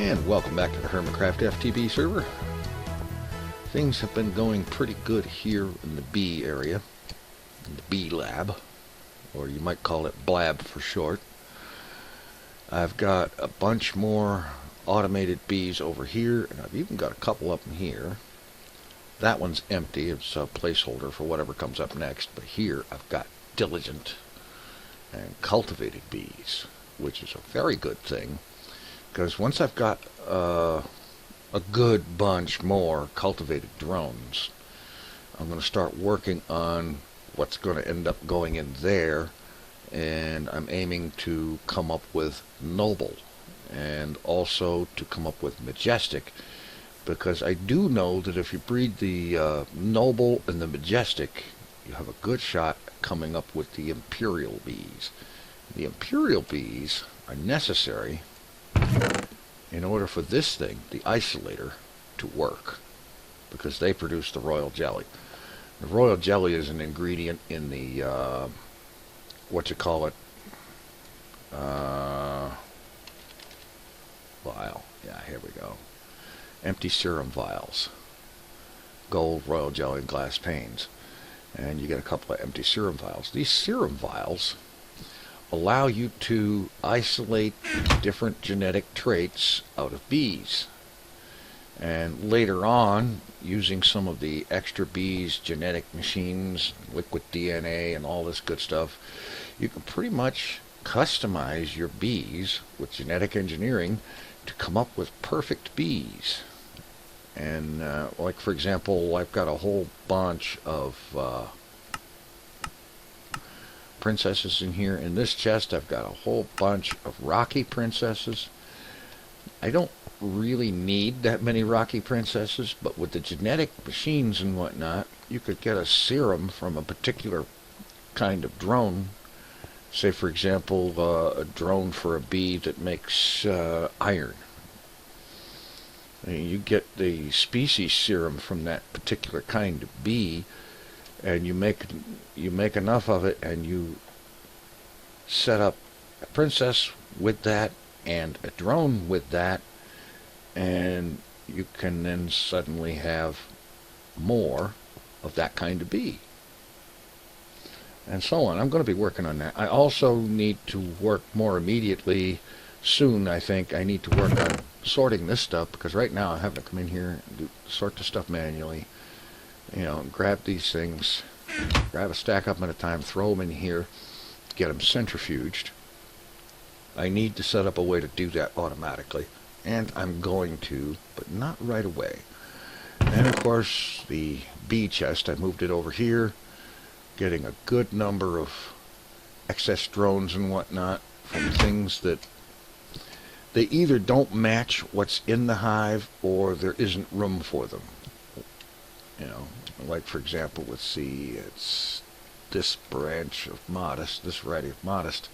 And welcome back to the Hermitcraft FTB server. Things have been going pretty good here in the bee area, in the bee lab, or you might call it blab for short. I've got a bunch more automated bees over here, and I've even got a couple up in here. That one's empty, it's a placeholder for whatever comes up next, but here I've got diligent and cultivated bees, which is a very good thing. Because once I've got a good bunch more cultivated drones, I'm going to start working on what's going to end up going in there, and I'm aiming to come up with noble and also to come up with majestic, because I do know that if you breed the noble and the majestic, you have a good shot at coming up with the imperial bees. The imperial bees are necessary in order for this thing, the isolator, to work, because they produce the royal jelly. The royal jelly is an ingredient in the vial. Yeah, here we go. Empty serum vials. Gold, royal jelly, and glass panes. And you get a couple of empty serum vials. These serum vials allow you to isolate different genetic traits out of bees. And later on, using some of the extra bees genetic machines, liquid DNA, and all this good stuff, you can pretty much customize your bees with genetic engineering to come up with perfect bees. And like for example, I've got a whole bunch of princesses in here. In this chest I've got a whole bunch of rocky princesses. I don't really need that many rocky princesses, but with the genetic machines and whatnot, you could get a serum from a particular kind of drone. Say for example a drone for a bee that makes iron. You get the species serum from that particular kind of bee, and you make enough of it, and you set up a princess with that and a drone with that, and you can then suddenly have more of that kind of bee, and so on. I'm going to be working on that. I also need to work more immediately soon. I think I need to work on sorting this stuff, because right now I have to come in here and sort the stuff manually. You know, grab these things, grab a stack up at a time, throw them in here, get them centrifuged. I need to set up a way to do that automatically, and I'm going to, but not right away. And of course the bee chest, I moved it over here, getting a good number of excess drones and whatnot from things that they either don't match what's in the hive or there isn't room for them. You know, like for example, let's see, it's this branch of modest, this variety of modest,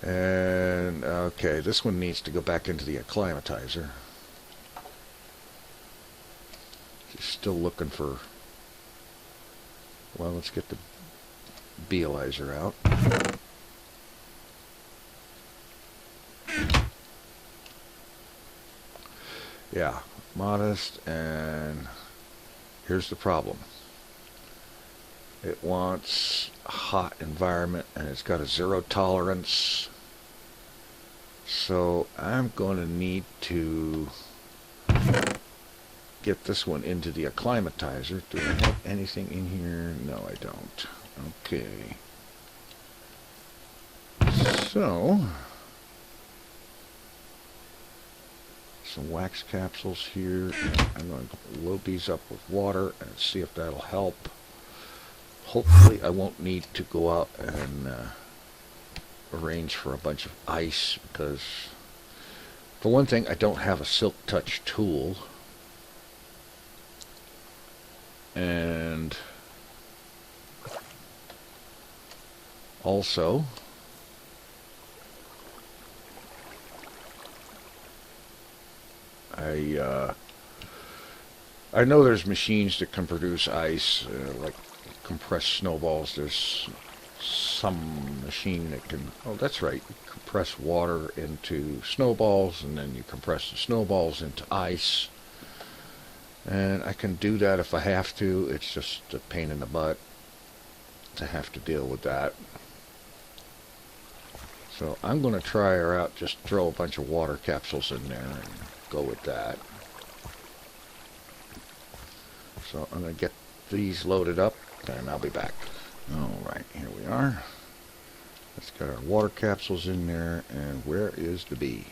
and okay, this one needs to go back into the acclimatizer. Just still looking for, well, let's get the beealizer out. Yeah, modest, and here's the problem. It wants a hot environment, and it's got a zero tolerance. So I'm going to need to get this one into the acclimatizer. Do I have anything in here? No, I don't. Okay. So some wax capsules here. I'm going to load these up with water and see if that'll help. Hopefully I won't need to go out and arrange for a bunch of ice, because for one thing I don't have a silk touch tool, and also I know there's machines that can produce ice, like compressed snowballs. There's some machine that can, oh that's right, compress water into snowballs, and then you compress the snowballs into ice. And I can do that if I have to. It's just a pain in the butt to have to deal with that. So I'm going to try her out, just throw a bunch of water capsules in there and go with that. So I'm going to get these loaded up and I'll be back. Alright, here we are. Let's get our water capsules in there, and where is the bee?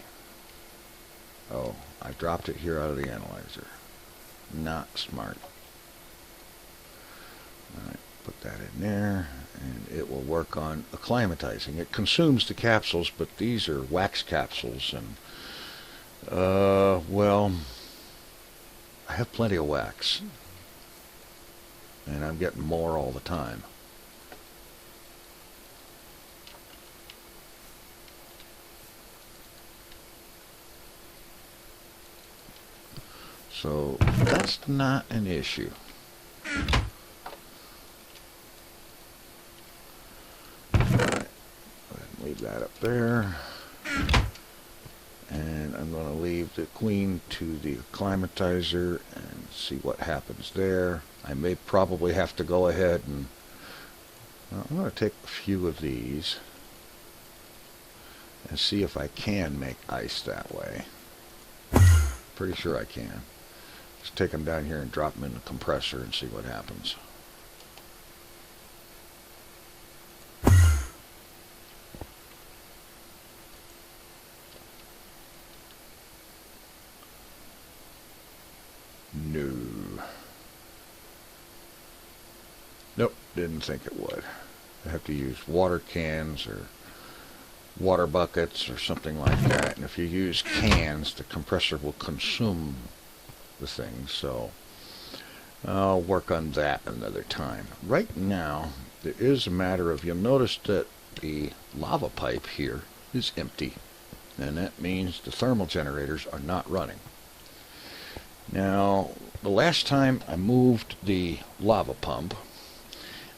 Oh, I dropped it here out of the analyzer. Not smart. Alright, put that in there, and it will work on acclimatizing. It consumes the capsules, but these are wax capsules, and well, I have plenty of wax, and I'm getting more all the time. So that's not an issue. Alright, leave that up there. And I'm going to leave the queen to the acclimatizer and see what happens there. I may probably have to go ahead and I'm going to take a few of these and see if I can make ice that way. Pretty sure I can. Just take them down here and drop them in the compressor and see what happens. No. Nope, didn't think it would. I have to use water cans or water buckets or something like that. And if you use cans, the compressor will consume the thing. So I'll work on that another time. Right now, there is a matter of, you'll notice that the lava pipe here is empty. And that means the thermal generators are not running. Now, the last time I moved the lava pump,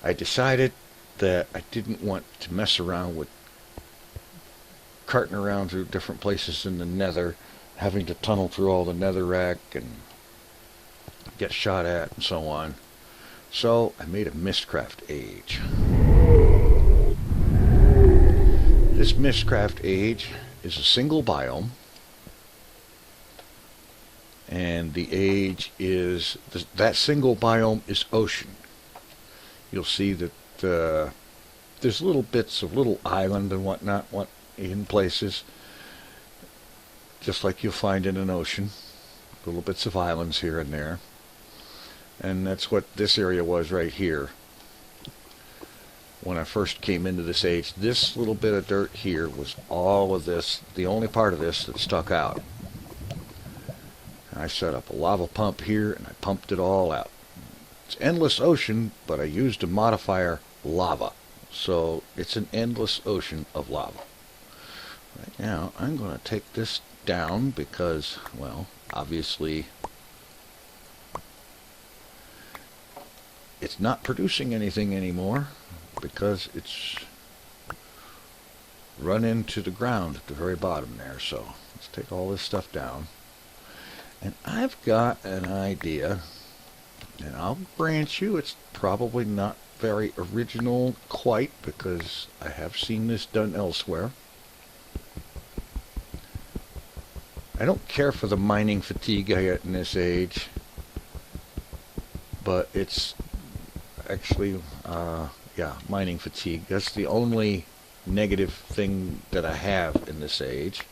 I decided that I didn't want to mess around with carting around through different places in the nether, having to tunnel through all the netherrack and get shot at and so on. So I made a Mistcraft age. This Mistcraft age is a single biome, and the age is, that single biome is ocean. You'll see that there's little bits of little island and whatnot in places, just like you'll find in an ocean. Little bits of islands here and there. And that's what this area was right here. When I first came into this age, this little bit of dirt here was all of this, the only part of this that stuck out. I set up a lava pump here and I pumped it all out. It's endless ocean, but I used a modifier lava. So it's an endless ocean of lava. Right now, I'm going to take this down because, well, obviously it's not producing anything anymore because it's run into the ground at the very bottom there. So let's take all this stuff down. And I've got an idea, and I'll grant you it's probably not very original quite, because I have seen this done elsewhere. I don't care for the mining fatigue I get in this age, but it's actually, yeah, mining fatigue. That's the only negative thing that I have in this age.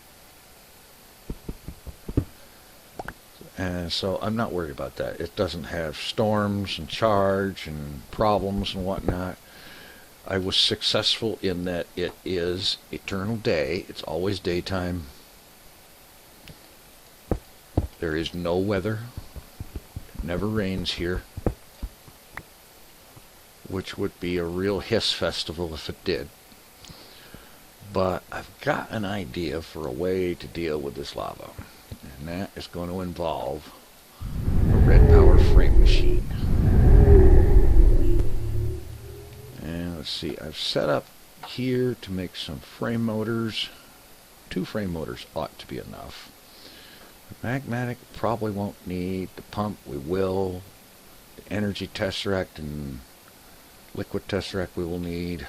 And so I'm not worried about that. It doesn't have storms and charge and problems and whatnot. I was successful in that it is eternal day. It's always daytime. There is no weather. It never rains here, which would be a real hiss festival if it did. But I've got an idea for a way to deal with this lava. And that is going to involve a red power frame machine. And let's see, I've set up here to make some frame motors. 2 frame motors ought to be enough. The magmatic probably won't need. The pump we will. The energy tesseract and liquid tesseract we will need.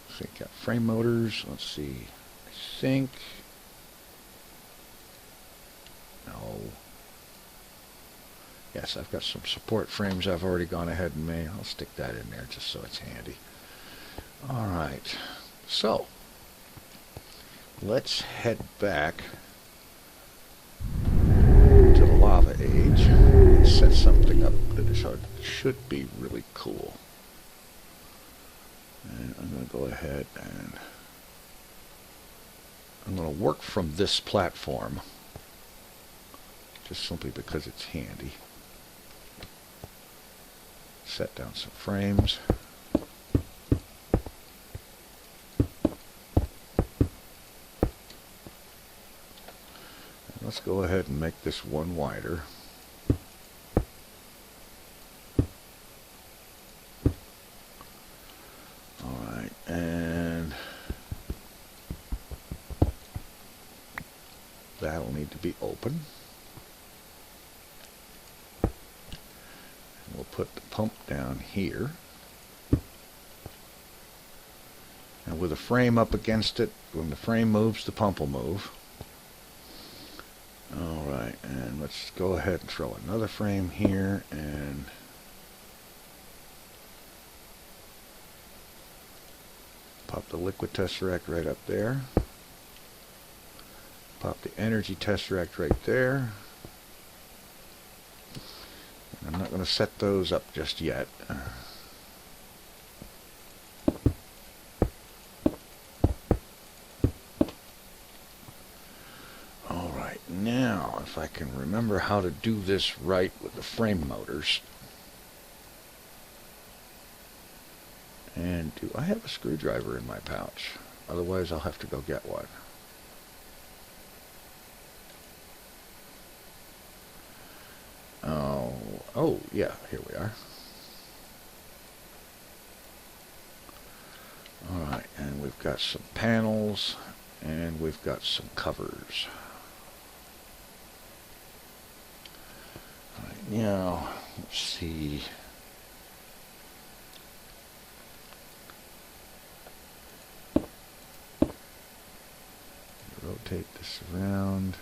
Let's see, got frame motors. Let's see. I think. No. Yes, I've got some support frames I've already gone ahead and made. I'll stick that in there just so it's handy. Alright, so let's head back to the lava age and set something up that should be really cool. And I'm going to go ahead and I'm going to work from this platform just simply because it's handy. Set down some frames. Let's go ahead and make this one wider. Alright, and that'll need to be open. We'll put the pump down here. And with a frame up against it, when the frame moves, the pump will move. Alright, and let's go ahead and throw another frame here and pop the liquid tesseract right up there. Pop the energy tesseract right there. I'm not going to set those up just yet. Alright, now if I can remember how to do this right with the frame motors. And do I have a screwdriver in my pouch? Otherwise I'll have to go get one. Oh, yeah, here we are. Alright, and we've got some panels, and we've got some covers. Alright, now, let's see. Rotate this around.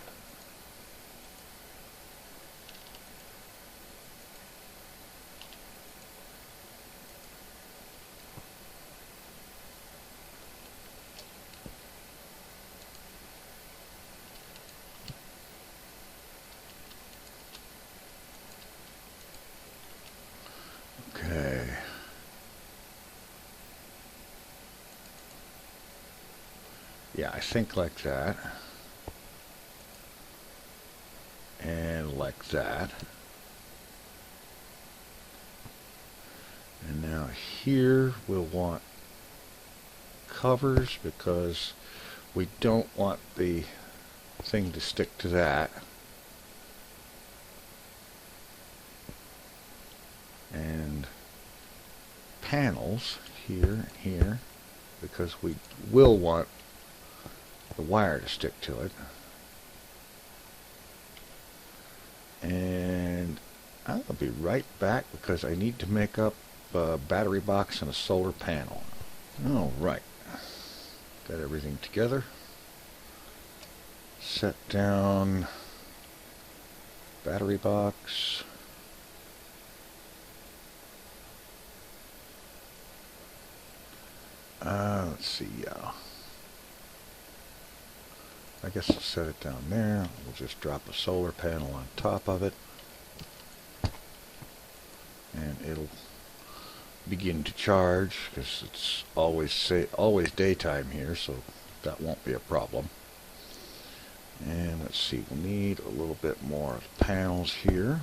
Yeah, I think like that. And like that. And now here we'll want covers because we don't want the thing to stick to that. And panels here and here because we will want the wire to stick to it. And I'll be right back because I need to make up a battery box and a solar panel. Alright, got everything together. Set down battery box. Let's see, I guess I'll set it down there. We'll just drop a solar panel on top of it. And it'll begin to charge because it's always daytime here, so that won't be a problem. And let's see, we'll need a little bit more panels here.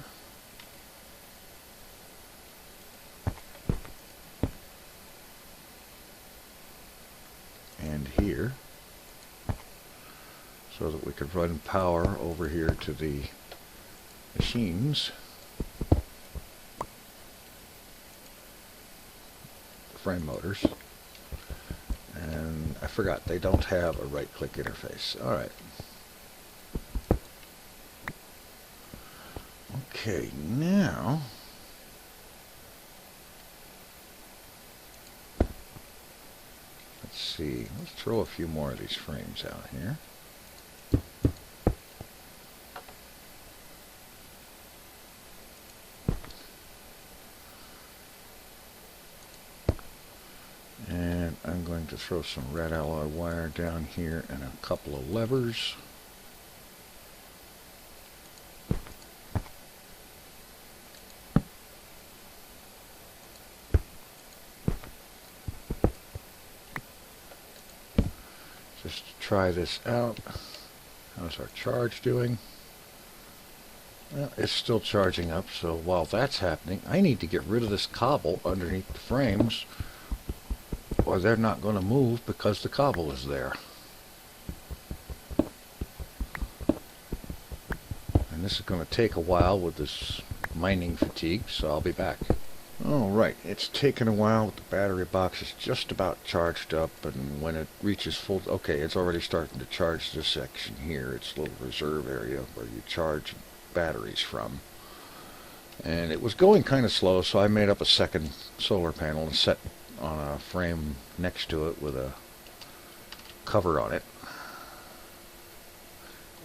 And here, so that we could run power over here to the machines, the frame motors. And I forgot, they don't have a right-click interface. All right. Okay, now let's see. Let's throw a few more of these frames out here. And I'm going to throw some red alloy wire down here and a couple of levers. Just to try this out. How's our charge doing? Well, it's still charging up, so while that's happening, I need to get rid of this cobble underneath the frames, or they're not going to move because the cobble is there. And this is going to take a while with this mining fatigue, so I'll be back. Alright, it's taken a while. The battery box is just about charged up, and when it reaches full... Okay, it's already starting to charge this section here. It's a little reserve area where you charge batteries from. And it was going kind of slow, so I made up a second solar panel and set on a frame next to it with a cover on it.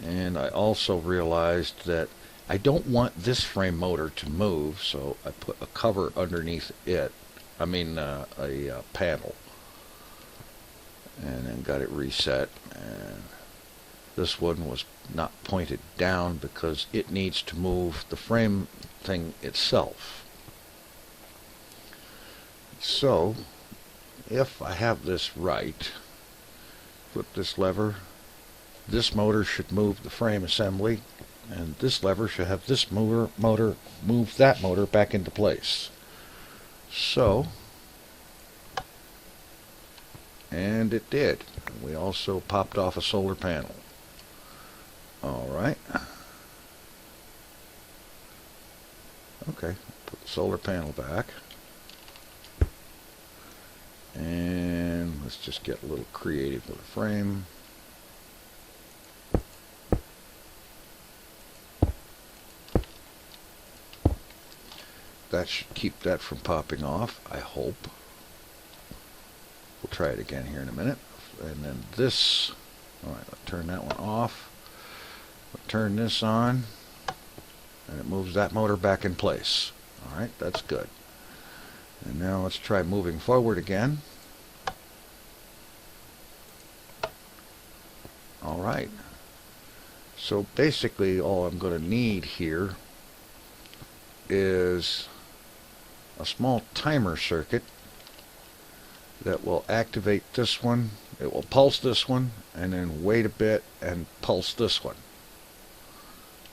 And I also realized that I don't want this frame motor to move, so I put a cover underneath it. I mean a panel. And then got it reset. And this one was not pointed down because it needs to move the frame thing itself. So, if I have this right, flip this lever, this motor should move the frame assembly, and this lever should have this motor move that motor back into place. So, and it did. We also popped off a solar panel. Alright. Okay, put the solar panel back. And let's just get a little creative with the frame. That should keep that from popping off, I hope. We'll try it again here in a minute. And then this, alright, I'll turn that one off. I'll turn this on, and it moves that motor back in place. Alright, that's good. And now let's try moving forward again. Alright. So basically all I'm going to need here is a small timer circuit that will activate this one. It will pulse this one and then wait a bit and pulse this one.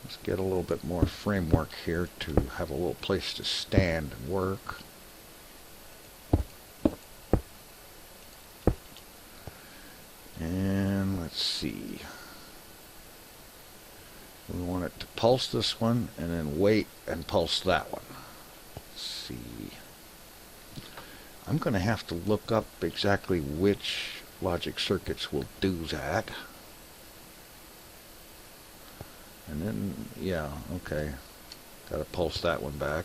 Let's get a little bit more framework here to have a little place to stand and work. And let's see. We want it to pulse this one and then wait and pulse that one. Let's see. I'm going to have to look up exactly which logic circuits will do that. And then, yeah, okay. Got to pulse that one back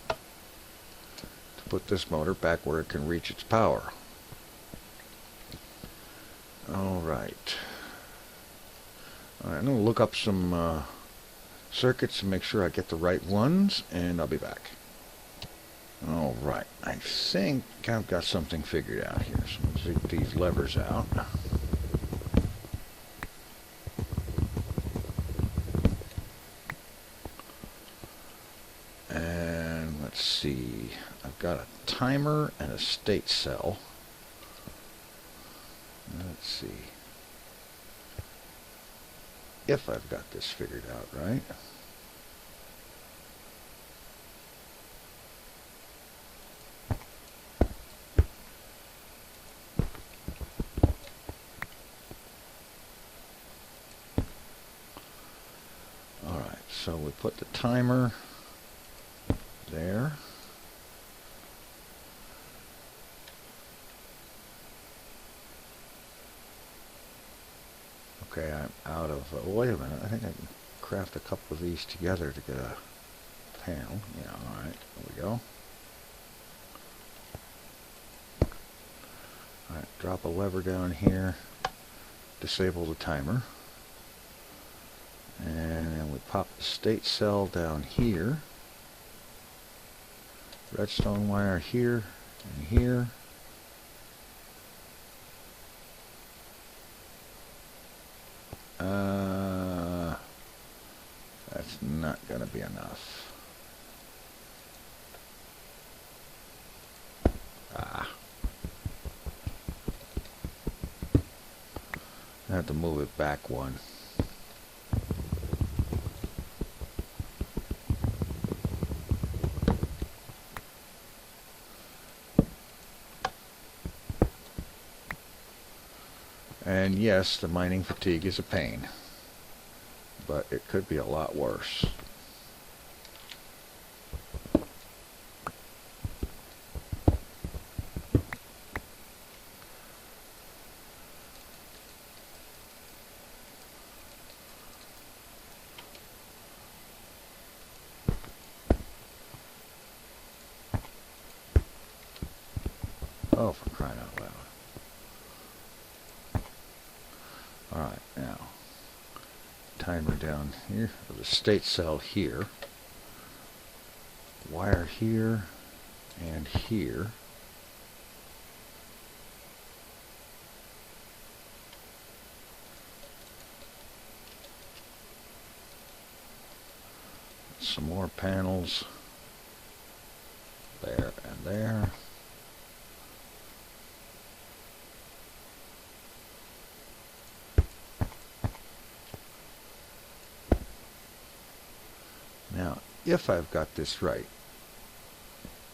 to put this motor back where it can reach its power. Alright. I'm going to look up some circuits and make sure I get the right ones, and I'll be back. Alright, I think I've got something figured out here. So let's take these levers out. And let's see. I've got a timer and a state cell. Let's see if I've got this figured out right. Alright, so we put the timer there. Okay, I'm out of... wait a minute, I think I can craft a couple of these together to get a panel. Yeah, alright, there we go. Alright, drop a lever down here, disable the timer, and then we pop the state cell down here, redstone wire here and here, that's not going to be enough. I have to move it back one. And yes, the mining fatigue is a pain, but it could be a lot worse. Oh, for crying out loud. Alright, now, timer down here, the state cell here, wire here and here. Some more panels there and there. Now, if I've got this right,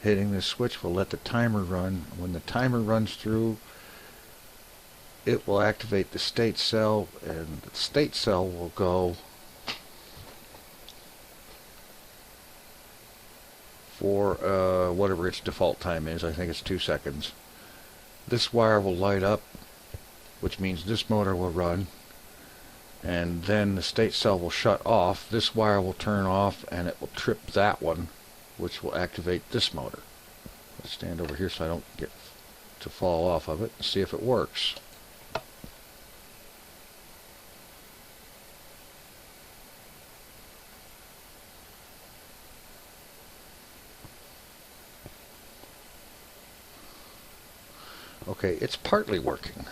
hitting this switch will let the timer run. When the timer runs through, it will activate the state cell, and the state cell will go for whatever its default time is. I think it's 2 seconds. This wire will light up, which means this motor will run, and then the state cell will shut off. This wire will turn off, and it will trip that one, which will activate this motor. Let's stand over here so I don't get to fall off of it and see if it works. Okay, it's partly working.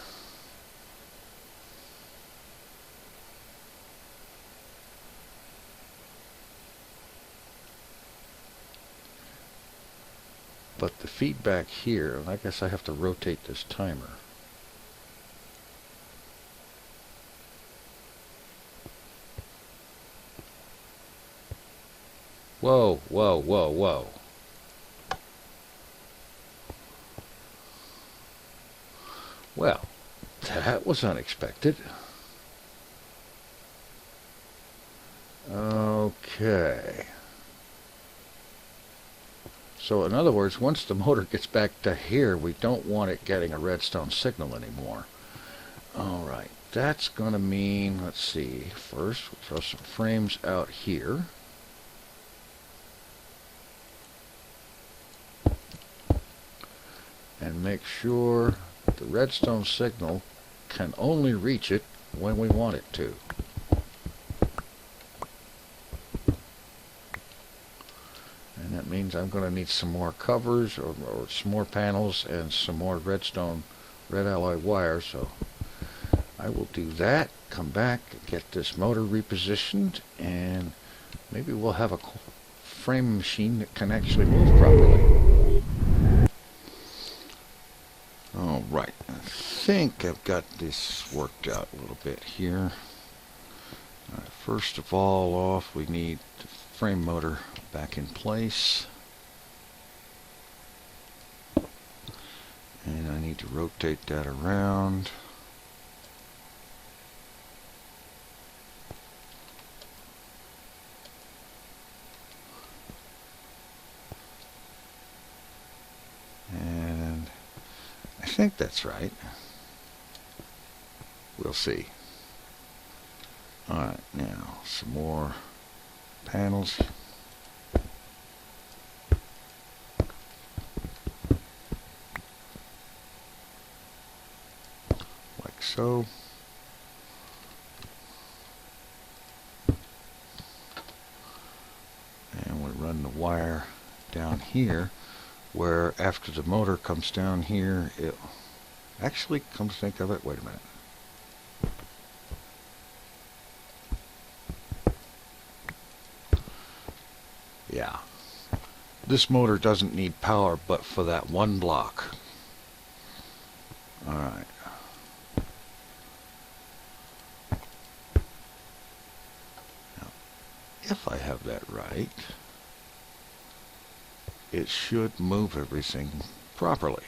But the feedback here, and I guess I have to rotate this timer. Whoa, whoa, whoa, whoa. Well, that was unexpected. Okay. So in other words, once the motor gets back to here, we don't want it getting a redstone signal anymore. Alright, that's going to mean, let's see, first we'll throw some frames out here. And make sure the redstone signal can only reach it when we want it to. And that means I'm going to need some more covers or some more panels and some more redstone red alloy wire. So I will do that, come back, get this motor repositioned, and maybe we'll have a frame machine that can actually move properly. Alright, I think I've got this worked out a little bit here. First of all off, we need the frame motor back in place. And I need to rotate that around. And I think that's right. We'll see. Alright, now some more panels. Like so. And we run the wire down here, where after the motor comes down here, it actually, come to think of it, wait a minute. Yeah. This motor doesn't need power but for that one block. Alright. Now, if I have that right, it should move everything properly.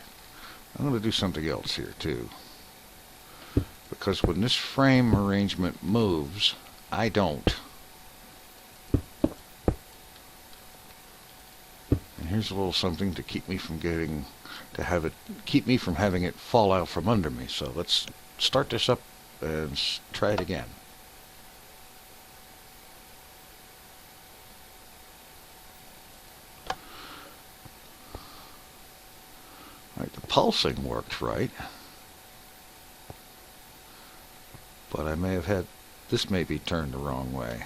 I'm going to do something else here too. Because when this frame arrangement moves, I don't. Here's a little something to keep me from keep me from having it fall out from under me. So let's start this up and try it again. Alright, the pulsing worked right. But I may have had, this may be turned the wrong way.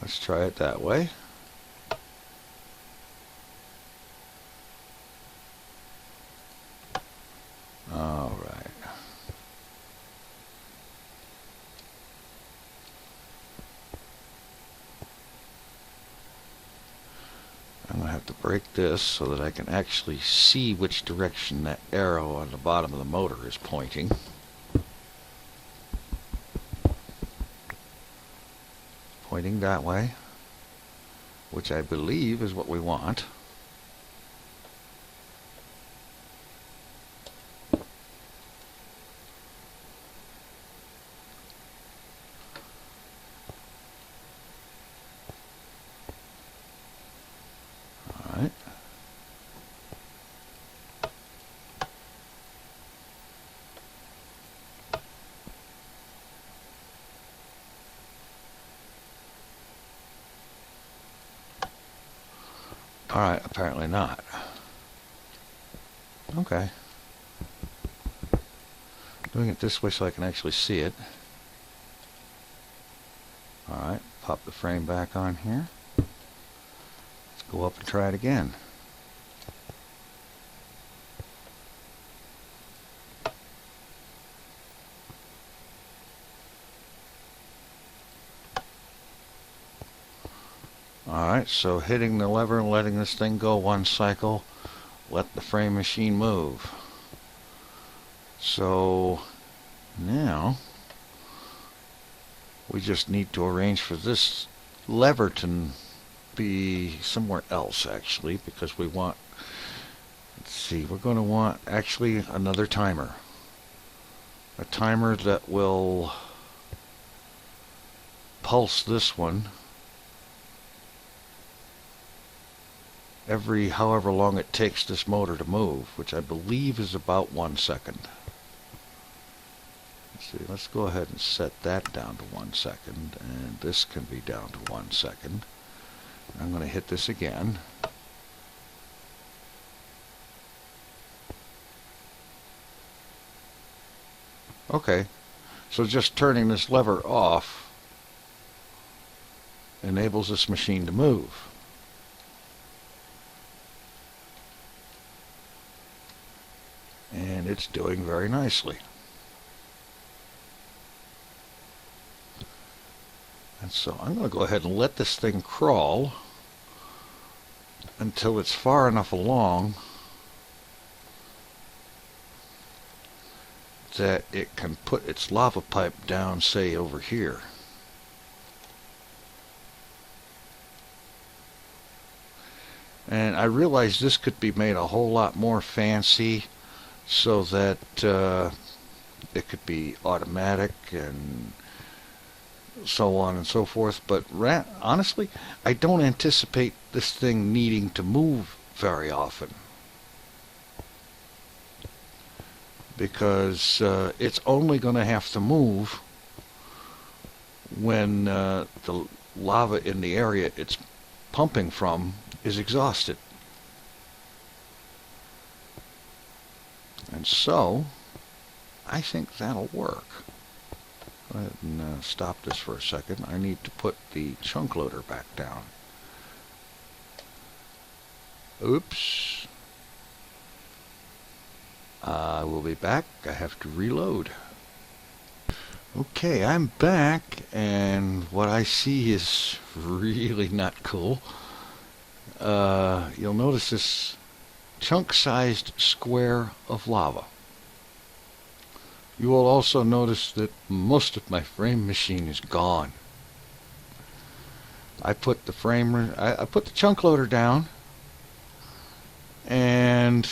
Let's try it that way. All right. I'm going to have to break this so that I can actually see which direction that arrow on the bottom of the motor is pointing. Pointing that way, which I believe is what we want. All right. Alright, apparently not. Okay. Doing it this way so I can actually see it. Alright, pop the frame back on here. Let's go up and try it again. Alright, so hitting the lever and letting this thing go one cycle, let the frame machine move. So now we just need to arrange for this lever to be somewhere else actually, because we want, let's see, we're going to want actually another timer. A timer that will pulse this one every however long it takes this motor to move, which I believe is about 1 second. Let's see, let's go ahead and set that down to 1 second, and this can be down to 1 second. I'm going to hit this again. Okay, so just turning this lever off enables this machine to move. And it's doing very nicely. And so I'm going to go ahead and let this thing crawl until it's far enough along that it can put its lava pipe down, say, over here. And I realize this could be made a whole lot more fancy, so that it could be automatic and so on and so forth. But honestly, I don't anticipate this thing needing to move very often, because it's only going to have to move when the lava in the area it's pumping from is exhausted. And so I think that'll work. Go ahead and stop this for a second. I need to put the chunk loader back down. Oops. I will be back. I have to reload. Okay, I'm back, and what I see is really not cool. You'll notice this chunk-sized square of lava. You will also notice that most of my frame machine is gone. I put the I put the chunk loader down, and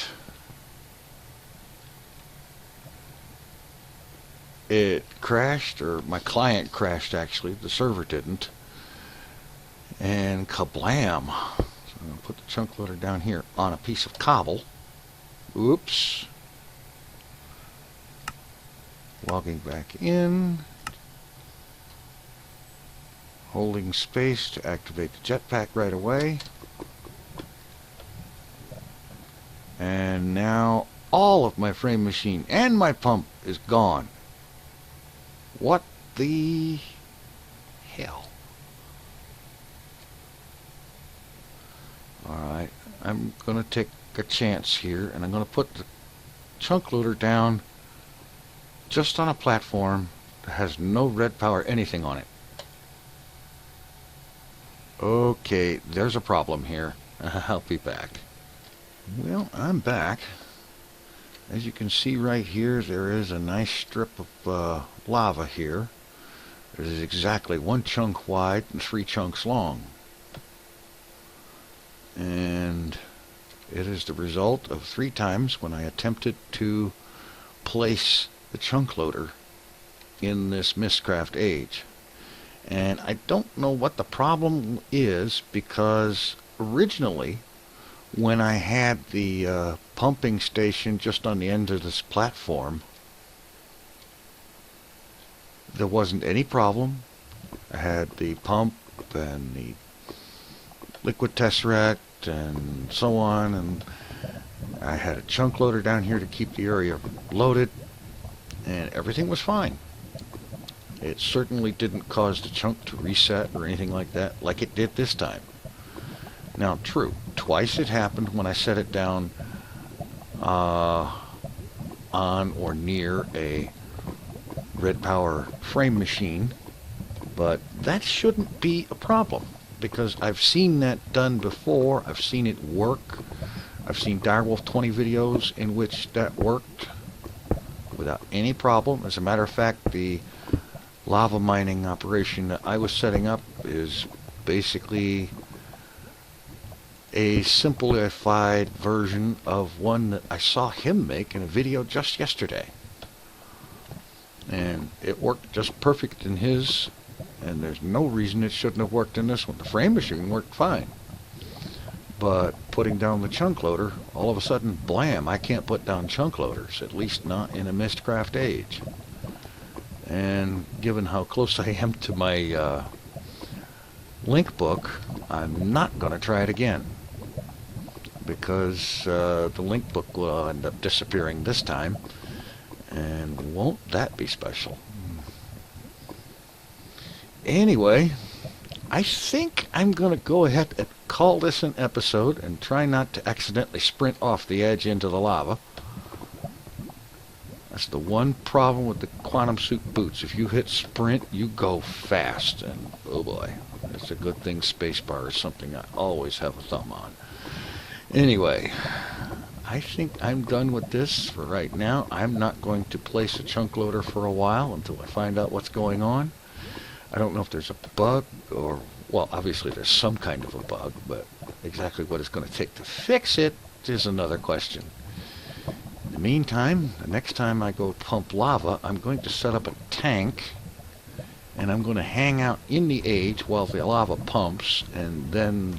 it crashed, or my client crashed actually, the server didn't, and kablam. So I'm going to put the chunk loader down here on a piece of cobble. Oops. Logging back in, holding space to activate the jetpack right away, and now all of my frame machine and my pump is gone. What the hell? Alright, I'm going to take a chance here, and I'm going to put the chunk loader down just on a platform that has no red power anything on it. Okay, there's a problem here. I'll be back. Well, I'm back. As you can see right here, there is a nice strip of lava here. It is exactly 1 chunk wide and 3 chunks long. And it is the result of 3 times when I attempted to place the chunk loader in this Mistcraft age. And I don't know what the problem is, because originally when I had the pumping station just on the end of this platform, there wasn't any problem. I had the pump and the liquid tesseract and so on, and I had a chunk loader down here to keep the area loaded, and everything was fine. It certainly didn't cause the chunk to reset or anything like that, like it did this time. Now, true, twice it happened when I set it down on or near a red power frame machine, but that shouldn't be a problem, because I've seen that done before. I've seen it work. I've seen Direwolf 20 videos in which that worked without any problem. As a matter of fact, the lava mining operation that I was setting up is basically a simplified version of one that I saw him make in a video just yesterday. And it worked just perfect in his, and there's no reason it shouldn't have worked in this one. The frame machine worked fine. But putting down the chunk loader, all of a sudden, blam, I can't put down chunk loaders, at least not in a Mistcraft age. And given how close I am to my link book, I'm not going to try it again, because the link book will end up disappearing this time, and won't that be special? Anyway, I think I'm going to go ahead and call this an episode and try not to accidentally sprint off the edge into the lava. That's the one problem with the quantum suit boots. If you hit sprint, you go fast, and oh boy, it's a good thing spacebar is something I always have a thumb on. Anyway, I think I'm done with this for right now. I'm not going to place a chunk loader for a while until I find out what's going on. I don't know if there's a bug, or, well, obviously there's some kind of a bug, but exactly what it's going to take to fix it is another question. the meantime, the next time I go pump lava, I'm going to set up a tank, and I'm going to hang out in the age while the lava pumps, and then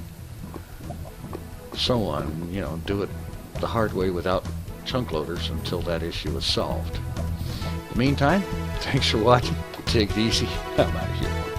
so on, you know, do it the hard way without chunk loaders until that issue is solved. In the meantime, thanks for watching. Take it easy. I'm out of here.